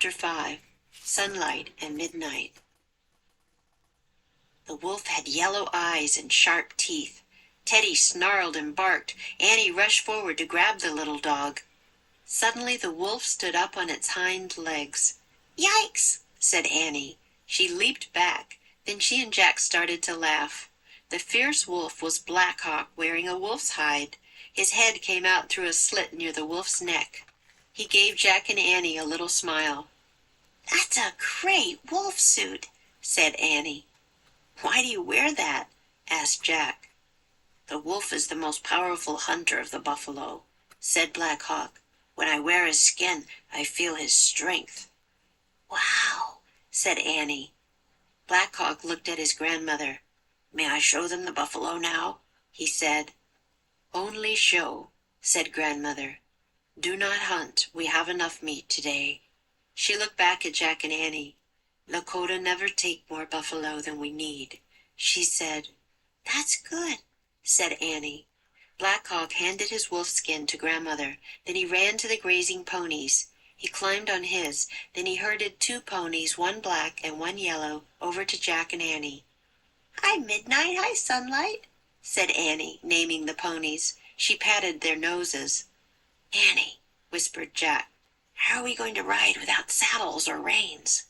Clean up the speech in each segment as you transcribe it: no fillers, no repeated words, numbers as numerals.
Chapter 5. Sunlight and Midnight. The wolf had yellow eyes and sharp teeth. Teddy snarled and barked. Annie rushed forward to grab the little dog. Suddenly the wolf stood up on its hind legs. "Yikes!" said Annie. She leaped back. Then she and Jack started to laugh. The fierce wolf was Black Hawk, wearing a wolf's hide. His head came out through a slit near the wolf's neck. He gave Jack and Annie a little smile. "That's a great wolf suit," said Annie. "Why do you wear that?" asked Jack. "The wolf is the most powerful hunter of the buffalo," said Black Hawk. "When I wear his skin, I feel his strength." "Wow," said Annie. Black Hawk looked at his grandmother. "May I show them the buffalo now?" he said. "Only show," said grandmother. "Do not hunt. We have enough meat today." She looked back at Jack and Annie. "Lakota never take more buffalo than we need," she said. "That's good," said Annie. Black Hawk handed his wolf skin to grandmother. Then he ran to the grazing ponies. He climbed on his. Then he herded 2 ponies, one black and one yellow, over to Jack and Annie. "Hi, Midnight. Hi, Sunlight," said Annie, naming the ponies. She patted their noses. "Annie," whispered Jack, "how are we going to ride without saddles or reins?"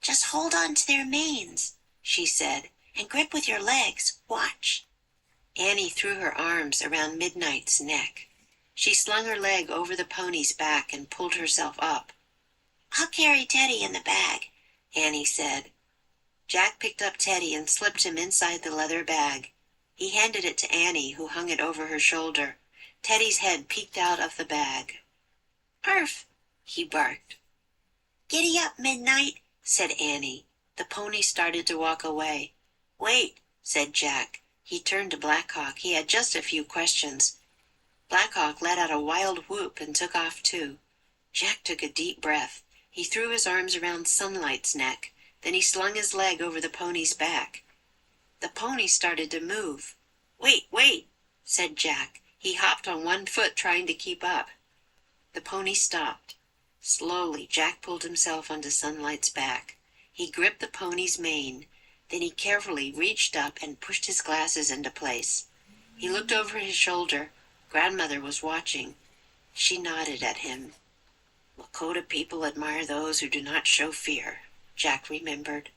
"Just hold on to their manes," she said, "and grip with your legs. Watch." Annie threw her arms around Midnight's neck. She slung her leg over the pony's back and pulled herself up. "I'll carry Teddy in the bag," Annie said. Jack picked up Teddy and slipped him inside the leather bag. He handed it to Annie, who hung it over her shoulder. Teddy's head peeked out of the bag. "Arf!" he barked. "Giddy up, Midnight," said Annie. The pony started to walk away. "Wait," said Jack. He turned to Black Hawk. He had just a few questions. Black Hawk let out a wild whoop and took off too. Jack took a deep breath. He threw his arms around Sunlight's neck. Then he slung his leg over the pony's back. The pony started to move. "Wait, wait," said Jack. He hopped on one foot, trying to keep up. The pony stopped. Slowly, Jack pulled himself onto Sunlight's back. He gripped the pony's mane. Then he carefully reached up and pushed his glasses into place. He looked over his shoulder. Grandmother was watching. She nodded at him. "Lakota people admire those who do not show fear," Jack remembered.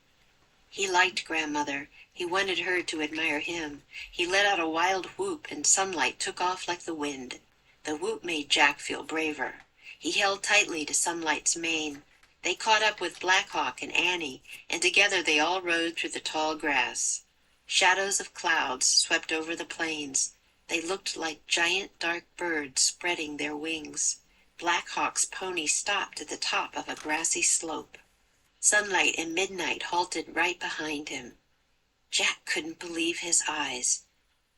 He liked grandmother. He wanted her to admire him. He let out a wild whoop, and Sunlight took off like the wind. The whoop made Jack feel braver. He held tightly to Sunlight's mane. They caught up with Black Hawk and Annie, and together they all rode through the tall grass. Shadows of clouds swept over the plains. They looked like giant dark birds spreading their wings. Black Hawk's pony stopped at the top of a grassy slope. Sunlight and Midnight halted right behind him. Jack couldn't believe his eyes.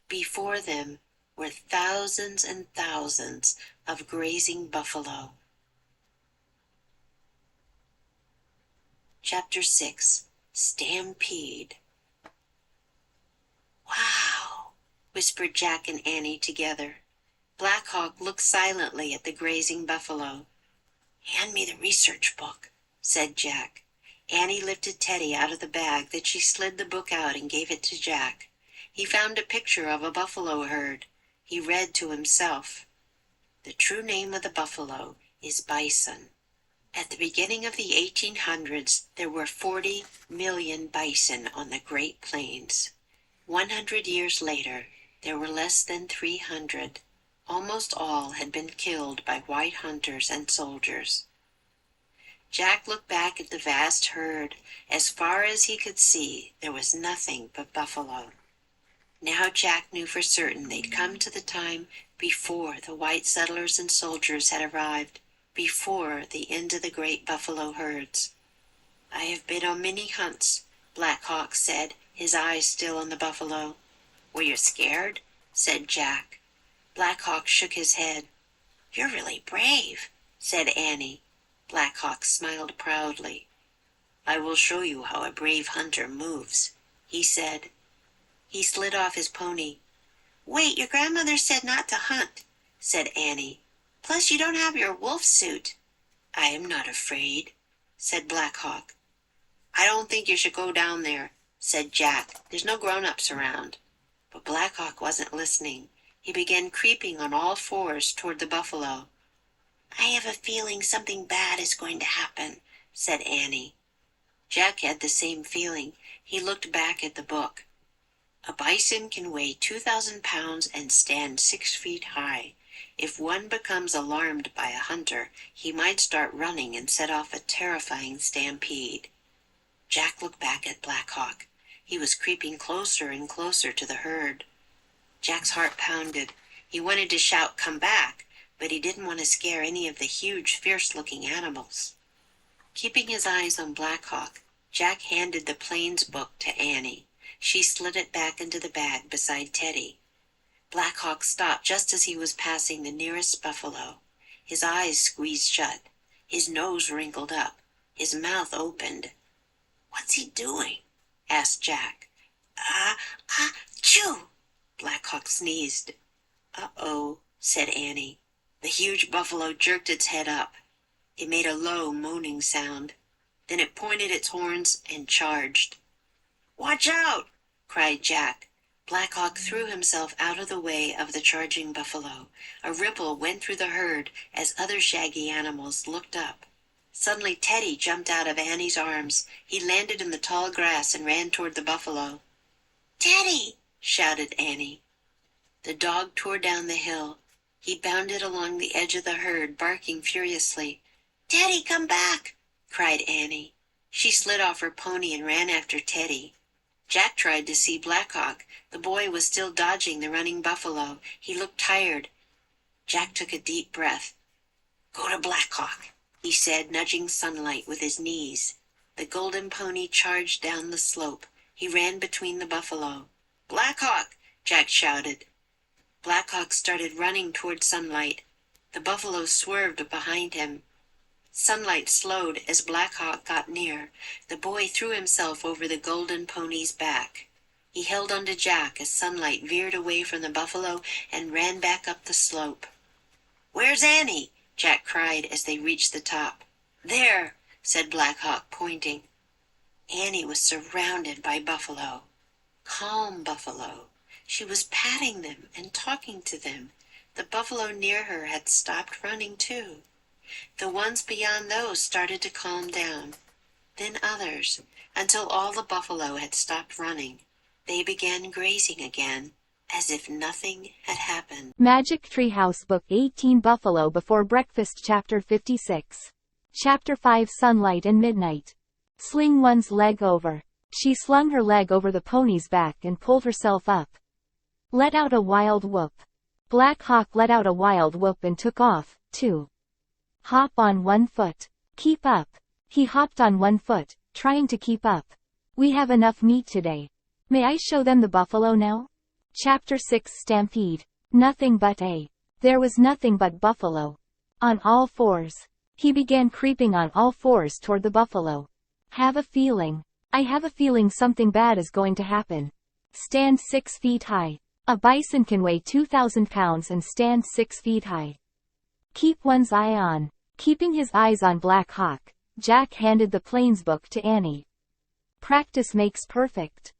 Before them were thousands and thousands of grazing buffalo. Chapter 6. Stampede. "Wow," whispered Jack and Annie together. Black Hawk looked silently at the grazing buffalo. "Hand me the research book," said Jack. Annie lifted Teddy out of the bag. Then she slid the book out and gave it to Jack. He found a picture of a buffalo herd. He read to himself. "The true name of the buffalo is bison. At the beginning of the 1800s, there were 40 million bison on the Great Plains. 100 years later, there were less than 300. Almost all had been killed by white hunters and soldiers." Jack looked back at the vast herd. As far as he could see, there was nothing but buffalo. Now Jack knew for certain they'd come to the time before the white settlers and soldiers had arrived, before the end of the great buffalo herds. "I have been on many hunts," Black Hawk said, his eyes still on the buffalo. "Were you scared?" said Jack. Black Hawk shook his head. "You're really brave," said Annie. Black Hawk smiled proudly. "I will show you how a brave hunter moves," he said. He slid off his pony. "Wait, your grandmother said not to hunt," said Annie. "Plus you don't have your wolf suit." "I am not afraid," said Black Hawk. I don't think you should go down there, said Jack. There's no grown-ups around. But Black Hawk wasn't listening. He began creeping on all fours toward the buffalo. I have a feeling something bad is going to happen, said Annie. Jack had the same feeling. He looked back at the book. A bison can weigh 2,000 pounds and stand 6 feet high. If one becomes alarmed by a hunter, he might start running and set off a terrifying stampede. Jack looked back at Black Hawk. He was creeping closer and closer to the herd. Jack's heart pounded. He wanted to shout, "Come back," but he didn't want to scare any of the huge, fierce-looking animals. Keeping his eyes on Black Hawk, Jack handed the Plains book to Annie. She slid it back into the bag beside Teddy. Black Hawk stopped just as he was passing the nearest buffalo. His eyes squeezed shut. His nose wrinkled up. His mouth opened. "What's he doing?" asked Jack. Achoo! Black Hawk sneezed. "Uh-oh," said Annie. The huge buffalo jerked its head up. It made a low, moaning sound. Then it pointed its horns and charged. "Watch out!" cried Jack. Black Hawk threw himself out of the way of the charging buffalo. A ripple went through the herd as other shaggy animals looked up. Suddenly Teddy jumped out of Annie's arms. He landed in the tall grass and ran toward the buffalo. "Teddy!" shouted Annie. The dog tore down the hill. He bounded along the edge of the herd, barking furiously. "Teddy, come back!" cried Annie. She slid off her pony and ran after Teddy. Jack tried to see Black Hawk. The boy was still dodging the running buffalo. He looked tired. Jack took a deep breath. "Go to Black Hawk," he said, nudging Sunlight with his knees. The golden pony charged down the slope. He ran between the buffalo. "Black Hawk!" Jack shouted. Black Hawk started running toward Sunlight. The buffalo swerved behind him. Sunlight slowed as Black Hawk got near. The boy threw himself over the golden pony's back. He held onto Jack as Sunlight veered away from the buffalo and ran back up the slope. "Where's Annie?" Jack cried as they reached the top. "There," said Black Hawk, pointing. Annie was surrounded by buffalo. Calm buffalo. She was patting them and talking to them. The buffalo near her had stopped running too. The ones beyond those started to calm down. Then others, until all the buffalo had stopped running. They began grazing again, as if nothing had happened. ㅅ매직트리하우스 Book 18 Buffalo Before Breakfast Chapter 56. Chapter 5 Sunlight and Midnight. Sling one's leg over. She slung her leg over the pony's back and pulled herself up. Let out a wild whoop. Black Hawk let out a wild whoop and took off, too. Hop on one foot. Keep up. He hopped on one foot, trying to keep up. We have enough meat today. May I show them the buffalo now? Chapter 6 Stampede. Nothing but There was nothing but buffalo. On all fours. He began creeping on all fours toward the buffalo. I have a feeling something bad is going to happen. Stand 6 feet high. A bison can weigh 2,000 pounds and stand 6 feet high. Keep one's eye on. Keeping his eyes on Black Hawk, Jack handed the Plains book to Annie. Practice makes perfect.